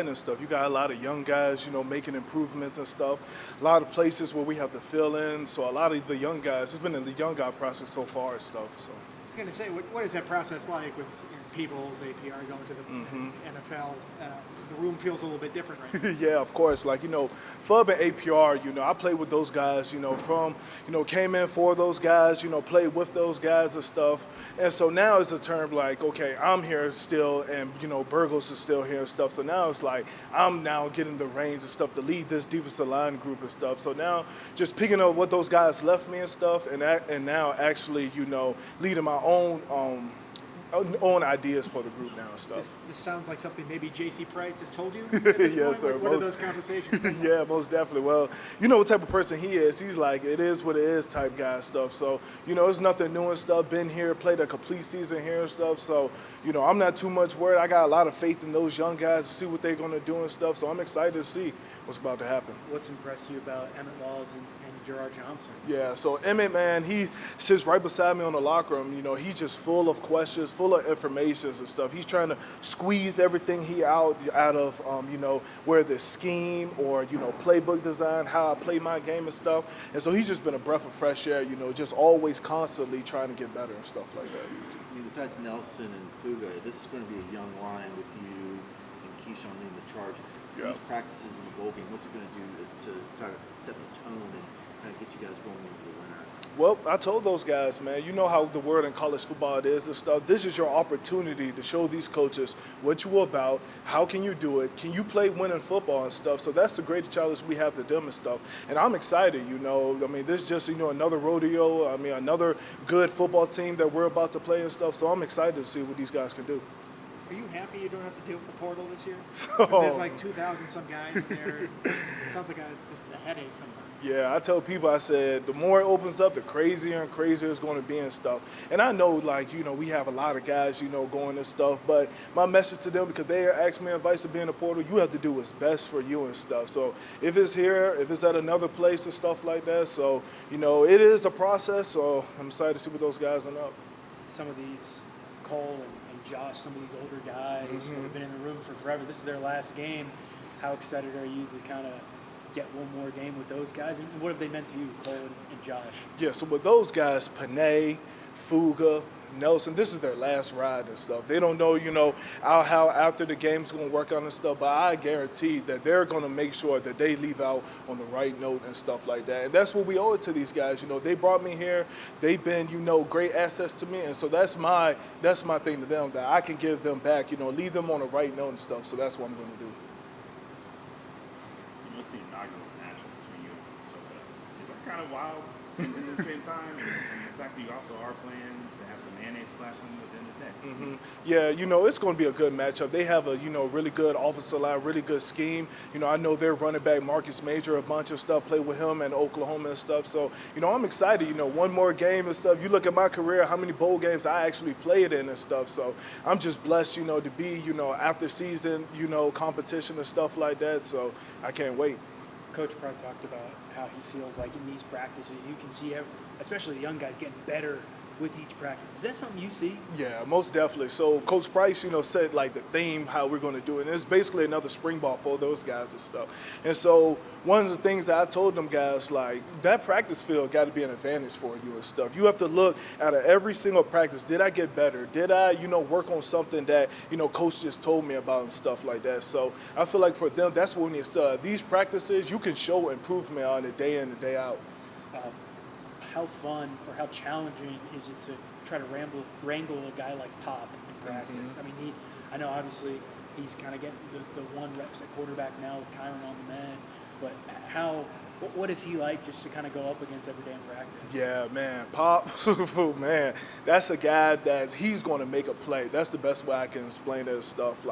exciting stuff. You got a lot of young guys, making improvements and stuff. A lot of places where we have to fill in. So a lot of the young guys, it's been in the young guy process so far and stuff. So. I was going to say, what is that process like with Peoples, APR going to the NFL? The room feels a little bit different right now. Yeah, of course. Like, Fub and APR, I played with those guys, came in for those guys, played with those guys and stuff. And so now it's a term like, okay, I'm here still and, Burgos is still here and stuff. So now it's like I'm now getting the reins and stuff to lead this defensive line group and stuff. So now just picking up what those guys left me and stuff and now actually, leading my own ideas for the group now and stuff. This sounds like something maybe J.C. Price has told you at this point? Sir. What are those conversations been like? Yeah, most definitely. Well, you know what type of person he is. He's like, it is what it is type guy and stuff. So, it's nothing new and stuff. Been here, played a complete season here and stuff. So, I'm not too much worried. I got a lot of faith in those young guys to see what they're going to do and stuff. So I'm excited to see what's about to happen. What's impressed you about Emmett Walls and Gerard Johnson? Yeah, so Emmett, man, he sits right beside me on the locker room. He's just full of questions, full of information and stuff. He's trying to squeeze everything out of, whether it's scheme or, playbook design, how I play my game and stuff. And so he's just been a breath of fresh air, just always constantly trying to get better and stuff like that. Besides Nelson and Fuga, this is going to be a young line with you and Keyshawn leading the charge. Yeah. These practices in the bowl game, what's it going to do to sort of set the tone and kind of get you guys going into the winter? Well, I told those guys, man, you know how the word in college football it is and stuff. This is your opportunity to show these coaches what you're about, how can you do it, can you play winning football and stuff. So that's the greatest challenge we have to them and stuff. And I'm excited, this is just, another rodeo, another good football team that we're about to play and stuff. So I'm excited to see what these guys can do. Are you happy you don't have to deal with the portal this year? So, there's like 2,000 some guys in there. It sounds like just a headache sometimes. Yeah, I tell people, I said, the more it opens up, the crazier and crazier it's going to be and stuff. And I know, we have a lot of guys, going and stuff. But my message to them, because they asked me advice of being in the portal, you have to do what's best for you and stuff. So if it's here, if it's at another place and stuff like that. So, it is a process. So I'm excited to see what those guys end up. Some of these, Cole and Josh, some of these older guys that have been in the room for forever. This is their last game. How excited are you to kind of get one more game with those guys? And what have they meant to you, Cole and Josh? Yeah, so with those guys, Panay, Fuga, Nelson, this is their last ride and stuff. They don't know, how after the game's going to work on and stuff, but I guarantee that they're going to make sure that they leave out on the right note and stuff like that. And that's what we owe it to these guys. They brought me here. They've been, great assets to me. And so that's my thing to them, that I can give them back, leave them on the right note and stuff. So that's what I'm going to do. It's the inaugural matchup between you and Minnesota. Is that kind of wild at the same time? And the fact that you also are playing to have some mayonnaise splashing within the day. Yeah, it's going to be a good matchup. They have a, really good offensive line, really good scheme. I know their running back, Marcus Major, a bunch of stuff, played with him in Oklahoma and stuff. So, I'm excited, one more game and stuff. You look at my career, how many bowl games I actually played in and stuff. So I'm just blessed, to be, after season, competition and stuff like that. So I can't wait. Coach Pratt talked about how he feels like in these practices, you can see, especially the young guys, getting better with each practice. Is that something you see? Yeah, most definitely. So Coach Price, said the theme, how we're going to do it. And it's basically another spring ball for those guys and stuff. And so one of the things that I told them guys, that practice field got to be an advantage for you and stuff. You have to look at every single practice. Did I get better? Did I, work on something that, Coach just told me about and stuff like that. So I feel like for them, that's when it's these practices, you can show improvement on it day in and day out. How fun or how challenging is it to try to wrangle a guy like Pop in practice? I know obviously he's kind of getting the one reps at quarterback now with Kyron on the man, but what is he like just to kind of go up against every day in practice? Yeah, man, Pop, man, that's a guy that he's going to make a play. That's the best way I can explain it and stuff.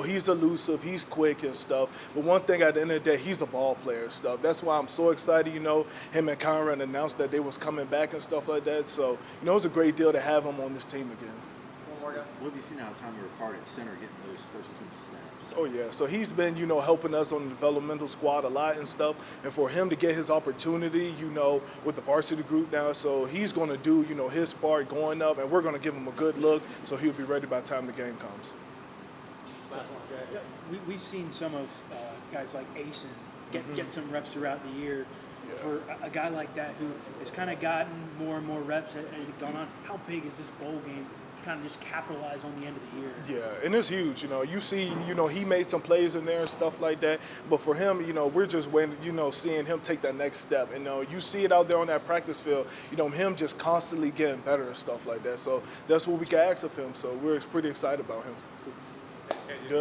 He's elusive, he's quick and stuff. But one thing at the end of the day, he's a ball player and stuff. That's why I'm so excited, him and Conrad announced that they was coming back and stuff like that. So, it was a great deal to have him on this team again. What have you seen out of Tommy Reid at center getting those first two snaps? Oh, yeah. So he's been, helping us on the developmental squad a lot and stuff. And for him to get his opportunity, with the varsity group now, so he's going to do, his part going up, and we're going to give him a good look so he'll be ready by the time the game comes. last one. Yeah, we've seen some of guys like Asen get some reps throughout the year. Yeah. For a guy like that who has kind of gotten more and more reps as it gone on, how big is this bowl game to kind of just capitalize on the end of the year? Yeah, and it's huge. You see, he made some plays in there and stuff like that. But for him, we're just waiting, seeing him take that next step. And you see it out there on that practice field. Him just constantly getting better and stuff like that. So that's what we can ask of him. So we're pretty excited about him. Cool.